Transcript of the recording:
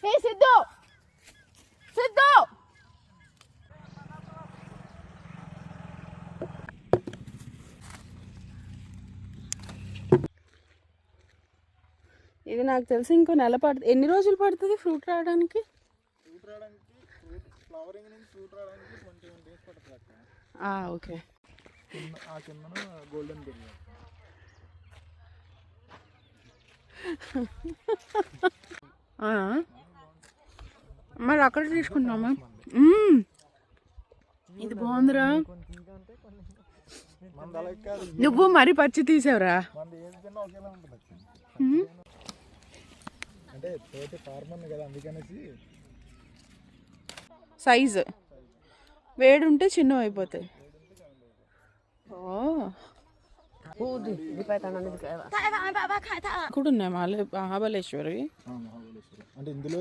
హే సిద్ధు సిద్ధు ఇది నాకు తెలిసి ఇంకో నెల పడుతుంది. ఎన్ని రోజులు పడుతుంది ఫ్రూట్ రావడానికి? ఫ్లవరింగ్ నుంచి ఫ్రూట్ రావడానికి 21 days పడుతుంది అక్క. ఓకే. ఆ కిందన గోల్డెన్ బెర్రీ. మరి అక్కడ తీసుకుంటామా? ఇది బాగుందిరా. నువ్వు మరి పచ్చి తీసావురా. అంటే ఫార్మర్ కదా అందుకనేసి సైజు వేడి ఉంటే చిన్నవి అయిపోతాయి. కూడా ఉన్నాయి మహాబలేశ్వరి. అంటే ఇందులో